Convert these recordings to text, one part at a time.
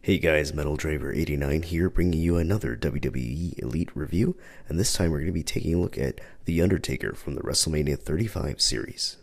Hey guys, MetalDriver89 here, bringing you another WWE Elite review, and this time we're going to be taking a look at The Undertaker from the Wrestlemania 35 series.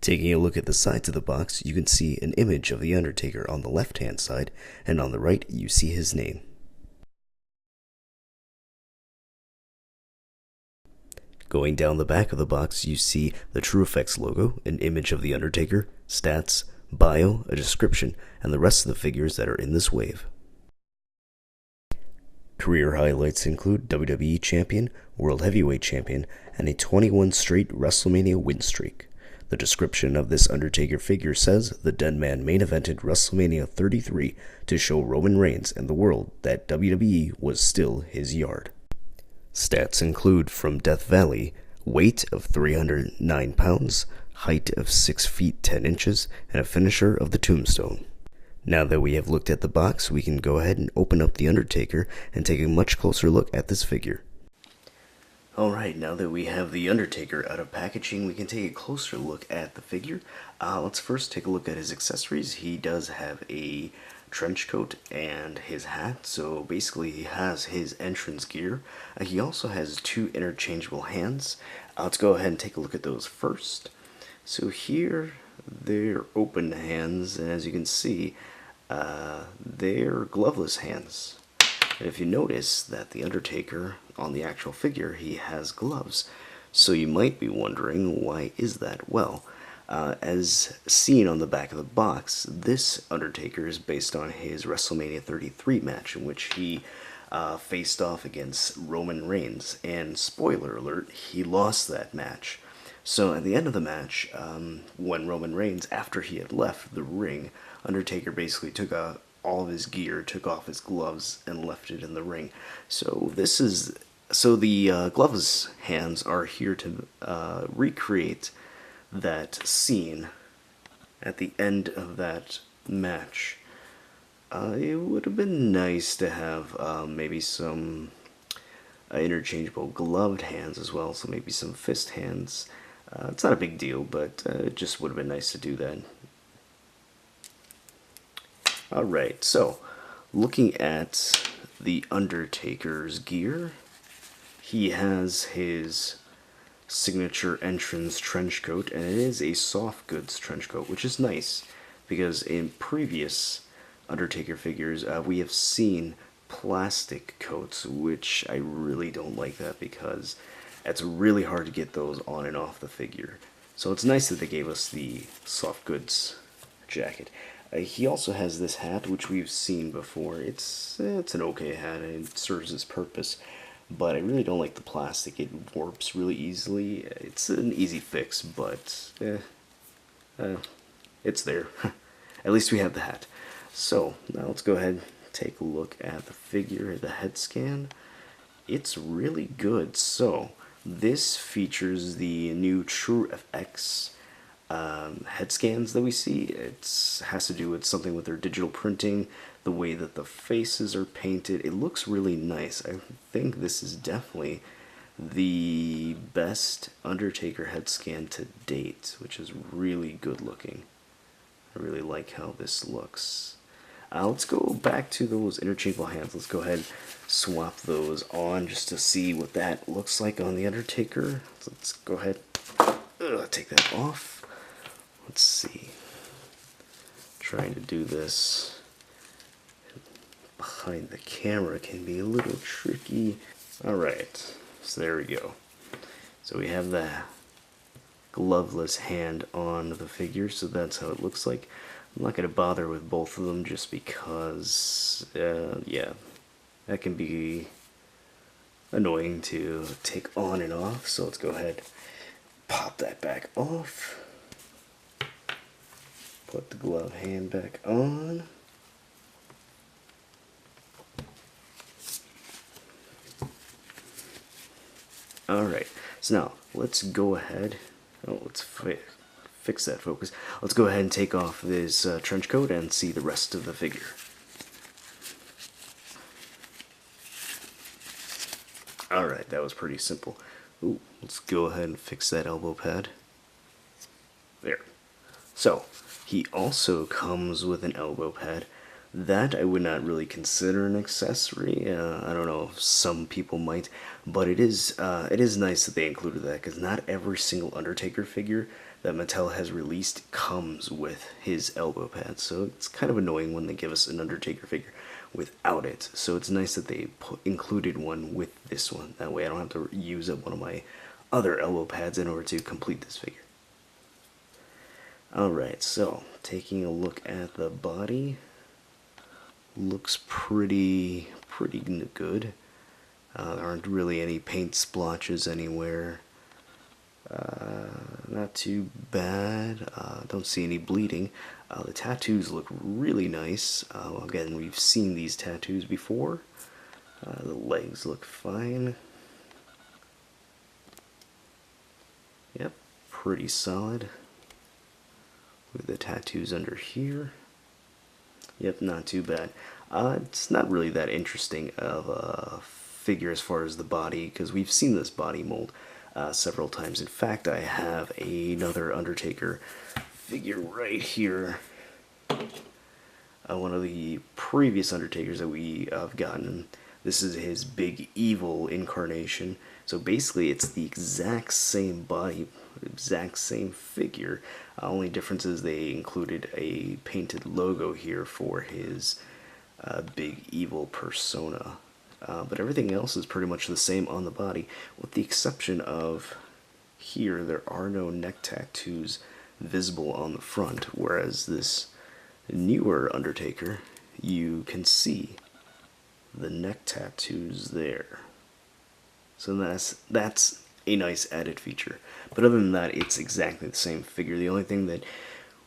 Taking a look at the sides of the box, you can see an image of The Undertaker on the left-hand side, and on the right, you see his name. Going down the back of the box, you see the TrueFX logo, an image of The Undertaker, stats, bio, a description, and the rest of the figures that are in this wave. Career highlights include WWE Champion, World Heavyweight Champion, and a 21 straight WrestleMania win streak. The description of this Undertaker figure says, the Dead Man main evented WrestleMania 33 to show Roman Reigns and the world that WWE was still his yard. Stats include from Death Valley, weight of 309 pounds, height of 6 feet 10 inches, and a finisher of the Tombstone. Now that we have looked at the box, we can go ahead and open up the Undertaker and take a much closer look at this figure. Alright, now that we have the Undertaker out of packaging, we can take a closer look at the figure. Let's first take a look at his accessories. He does have a trench coat and his hat, so basically he has his entrance gear. He also has two interchangeable hands. Let's go ahead and take a look at those first. So here, they're open hands, and as you can see, they're gloveless hands. And if you notice that the Undertaker, on the actual figure, he has gloves. So you might be wondering, why is that? Well, as seen on the back of the box, this Undertaker is based on his WrestleMania 33 match, in which he faced off against Roman Reigns. And spoiler alert, he lost that match. So at the end of the match, when Roman Reigns, after he had left the ring, Undertaker basically took all of his gear, took off his gloves, and left it in the ring. So the gloves hands are here to recreate that scene at the end of that match. It would have been nice to have maybe some interchangeable gloved hands as well, so maybe some fist hands. It's not a big deal, but it just would have been nice to do that. Alright, so looking at the Undertaker's gear, he has his signature entrance trench coat, and it is a soft goods trench coat, which is nice because in previous Undertaker figures we have seen plastic coats, which I really don't like that because it's really hard to get those on and off the figure. So it's nice that they gave us the soft goods jacket. He also has this hat, which we've seen before. It's an okay hat, and it serves its purpose, but I really don't like the plastic. It warps really easily. It's an easy fix, but it's there. At least we have the hat. So now let's go ahead and take a look at the figure, the head scan. It's really good. So this features the new TrueFX head scans that we see. It has to do with something with their digital printing, the way that the faces are painted. It looks really nice. I think this is definitely the best Undertaker head scan to date, which is really good looking. I really like how this looks. Let's go back to those interchangeable hands. Let's go ahead and swap those on just to see what that looks like on the Undertaker. So let's go ahead, take that off. Let's see. Trying to do this behind the camera can be a little tricky. Alright, so there we go. So we have the gloveless hand on the figure, so that's how it looks like. I'm not going to bother with both of them just because, yeah, that can be annoying to take on and off. So let's go ahead, pop that back off. Put the glove hand back on. Alright, so now let's go ahead. Let's fix that focus. Let's go ahead and take off this trench coat and see the rest of the figure. Alright, that was pretty simple. Ooh, let's go ahead and fix that elbow pad. There. So, he also comes with an elbow pad, That I would not really consider an accessory. I don't know if some people might, but it is nice that they included that, because not every single Undertaker figure that Mattel has released comes with his elbow pad. So it's kind of annoying when they give us an Undertaker figure without it. So it's nice that they included one with this one. That way I don't have to use up one of my other elbow pads in order to complete this figure. Alright, so taking a look at the body, looks pretty good. There aren't really any paint splotches anywhere. Not too bad. Don't see any bleeding. The tattoos look really nice. Again, we've seen these tattoos before. The legs look fine. Yep, pretty solid. With the tattoos under here. Yep, not too bad. It's not really that interesting of a figure as far as the body, because we've seen this body mold several times. In fact, I have another Undertaker figure right here. One of the previous Undertakers that we have gotten. This is his Big Evil incarnation. So basically, it's the exact same body, exact same figure. Only difference is they included a painted logo here for his Big Evil persona. But everything else is pretty much the same on the body, with the exception of here there are no neck tattoos visible on the front, whereas this newer Undertaker, you can see the neck tattoos there. So that's a nice added feature. But other than that, it's exactly the same figure. The only thing that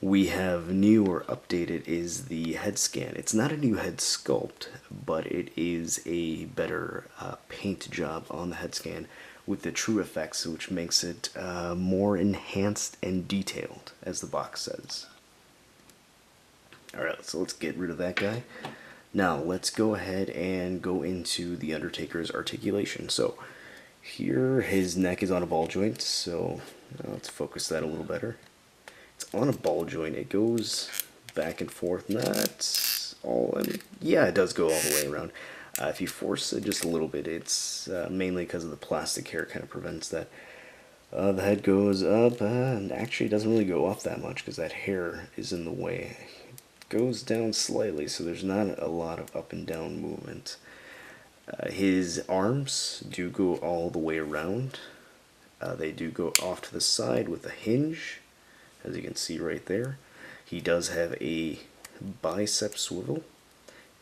we have new or updated is the head scan. It's not a new head sculpt, but it is a better paint job on the head scan with the true effects, which makes it more enhanced and detailed, as the box says. Alright, so let's get rid of that guy. Now, let's go ahead and go into the Undertaker's articulation. So, here his neck is on a ball joint, so let's focus that a little better. It's on a ball joint. It goes back and forth. Not all. I mean, yeah, it does go all the way around. If you force it just a little bit, it's mainly because of the plastic hair kind of prevents that. The head goes up, and actually it doesn't really go up that much because that hair is in the way. It goes down slightly, so there's not a lot of up and down movement. His arms do go all the way around. They do go off to the side with a hinge, as you can see right there. He does have a bicep swivel,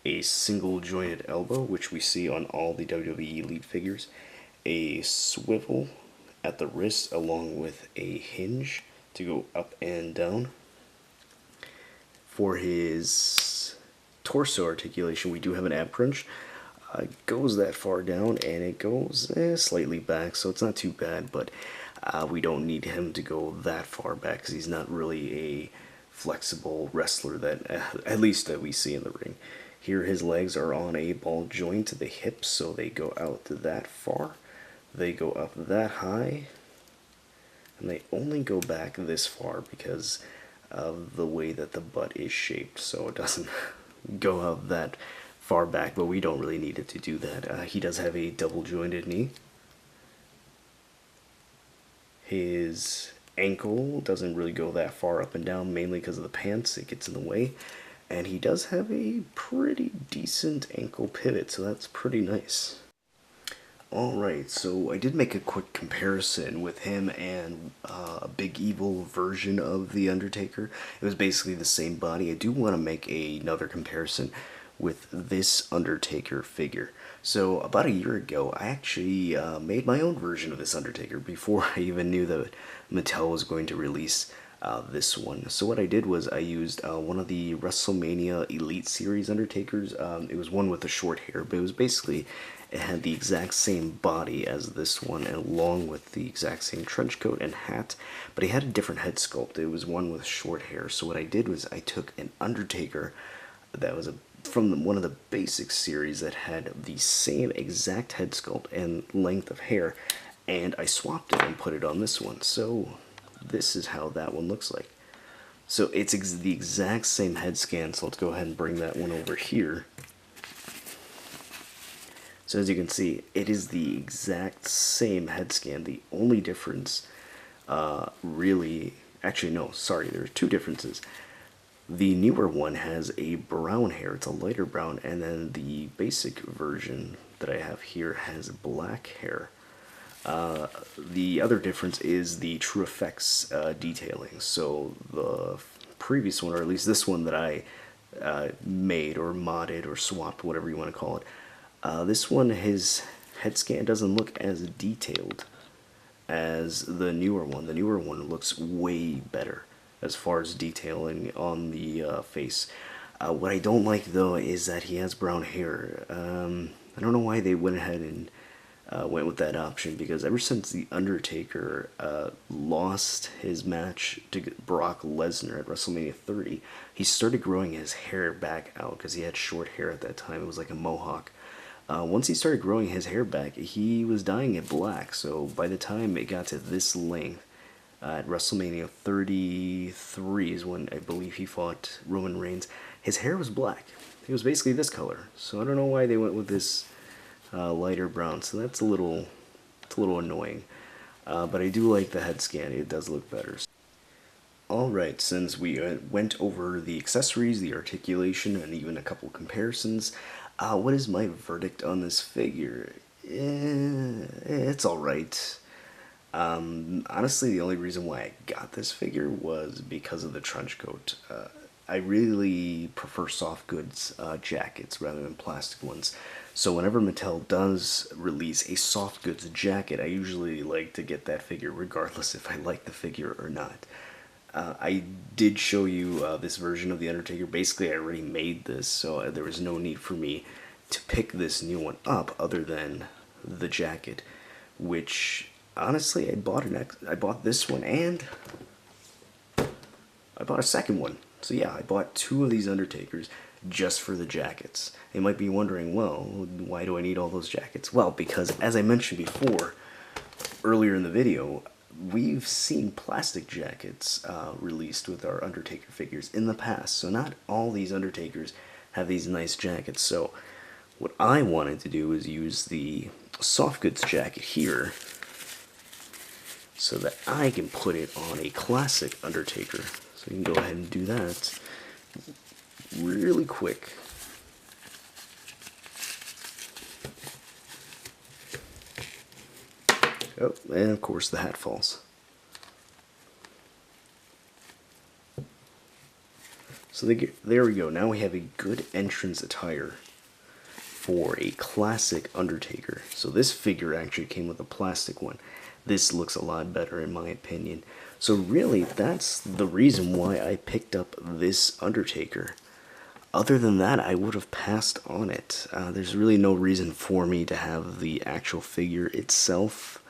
a single jointed elbow, which we see on all the WWE Elite figures, a swivel at the wrist along with a hinge to go up and down. For his torso articulation, we do have an ab crunch. It goes that far down, and it goes slightly back, so it's not too bad, but we don't need him to go that far back because he's not really a flexible wrestler that, at least that we see in the ring. Here his legs are on a ball joint to the hips, so they go out that far. They go up that high, and they only go back this far because of the way that the butt is shaped, so it doesn't go out that far back, but we don't really need it to do that. He does have a double jointed knee. His ankle doesn't really go that far up and down, mainly because of the pants. It gets in the way. And he does have a pretty decent ankle pivot, so that's pretty nice. Alright, so I did make a quick comparison with him and a Big Evil version of The Undertaker. It was basically the same body. I do want to make another comparison with this Undertaker figure. So about a year ago, I actually made my own version of this Undertaker before I even knew that Mattel was going to release this one. So what I did was I used one of the Wrestlemania Elite Series Undertakers. It was one with the short hair, but it was basically, it had the exact same body as this one, and along with the exact same trench coat and hat, but he had a different head sculpt. It was one with short hair. So what I did was I took an Undertaker that was from one of the basic series that had the same exact head sculpt and length of hair, and I swapped it and put it on this one. So this is how that one looks like. So it's the exact same head scan, so let's go ahead and bring that one over here. So as you can see, it is the exact same head scan. The only difference, really, actually no, sorry, there's two differences. The newer one has a brown hair, it's a lighter brown, and then the basic version that I have here has black hair. The other difference is the true effects detailing. So the previous one, or at least this one that I made or modded or swapped, whatever you want to call it, this one, his head scan doesn't look as detailed as the newer one. The newer one looks way better as far as detailing on the face. What I don't like though is that he has brown hair. I don't know why they went ahead and went with that option, because ever since The Undertaker lost his match to Brock Lesnar at WrestleMania 30, he started growing his hair back out because he had short hair at that time. It was like a mohawk. Once he started growing his hair back, he was dyeing it black. So by the time it got to this length, at WrestleMania 33 is when I believe he fought Roman Reigns, his hair was black. It was basically this color. So I don't know why they went with this lighter brown. So it's a little annoying. But I do like the head scan. It does look better. Alright, since we went over the accessories, the articulation, and even a couple comparisons, what is my verdict on this figure? It's alright. Honestly, the only reason why I got this figure was because of the trench coat. I really prefer soft goods jackets rather than plastic ones. So whenever Mattel does release a soft goods jacket, I usually like to get that figure regardless if I like the figure or not. I did show you this version of The Undertaker. Basically, I already made this, so there was no need for me to pick this new one up other than the jacket, which honestly I bought this one and I bought a second one. So yeah, I bought two of these Undertakers just for the jackets. You might be wondering, well, why do I need all those jackets? Well, because as I mentioned before, earlier in the video, we've seen plastic jackets released with our Undertaker figures in the past. So not all these Undertakers have these nice jackets. So what I wanted to do is use the soft goods jacket here so that I can put it on a classic Undertaker. So you can go ahead and do that really quick. Oh, and of course the hat falls. So there we go. Now we have a good entrance attire for a classic Undertaker. So this figure actually came with a plastic one. This looks a lot better in my opinion. So really, that's the reason why I picked up this Undertaker. Other than that, I would have passed on it. There's really no reason for me to have the actual figure itself.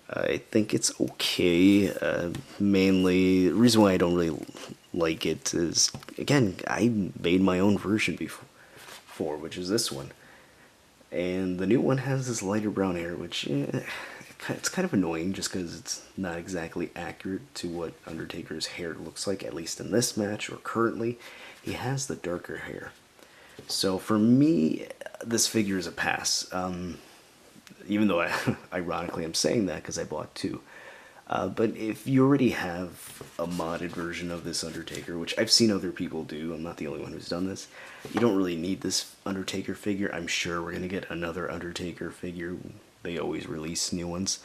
I think it's okay. Mainly, the reason why I don't really like it is, again, I made my own version before, which is this one. And the new one has this lighter brown hair, which it's kind of annoying just because it's not exactly accurate to what Undertaker's hair looks like, at least in this match or currently. He has the darker hair. So for me, this figure is a pass. Even though ironically I'm saying that because I bought two. But if you already have a modded version of this Undertaker, which I've seen other people do, I'm not the only one who's done this, you don't really need this Undertaker figure. I'm sure we're going to get another Undertaker figure. They always release new ones.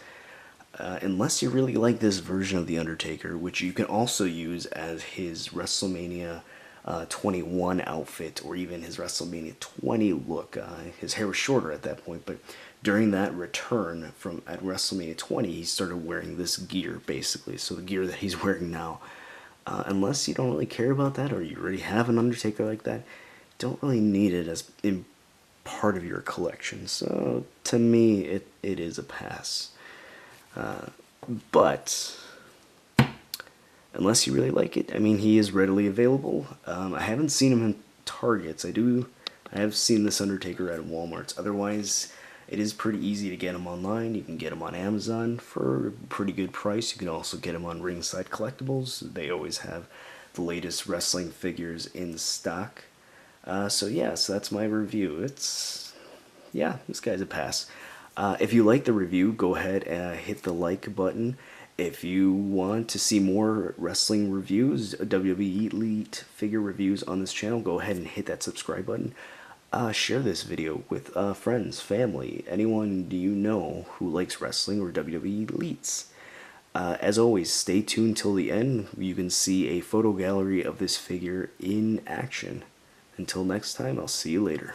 Unless you really like this version of The Undertaker, which you can also use as his WrestleMania 21 outfit, or even his WrestleMania 20 look. His hair was shorter at that point, but during that return from at WrestleMania 20, he started wearing this gear, basically. So the gear that he's wearing now. Unless you don't really care about that, or you already have an Undertaker like that, don't really need it as in part of your collection. So to me, it is a pass. But unless you really like it, I mean, he is readily available. I haven't seen him in Targets. I have seen this Undertaker at Walmart's. Otherwise, it is pretty easy to get him online. You can get him on Amazon for a pretty good price. You can also get him on Ringside Collectibles. They always have the latest wrestling figures in stock. So that's my review. This guy's a pass. If you like the review, go ahead and hit the like button. If you want to see more wrestling reviews, WWE Elite figure reviews on this channel, go ahead and hit that subscribe button. Share this video with friends, family, anyone you know who likes wrestling or WWE Elites. As always, stay tuned till the end. You can see a photo gallery of this figure in action. Until next time, I'll see you later.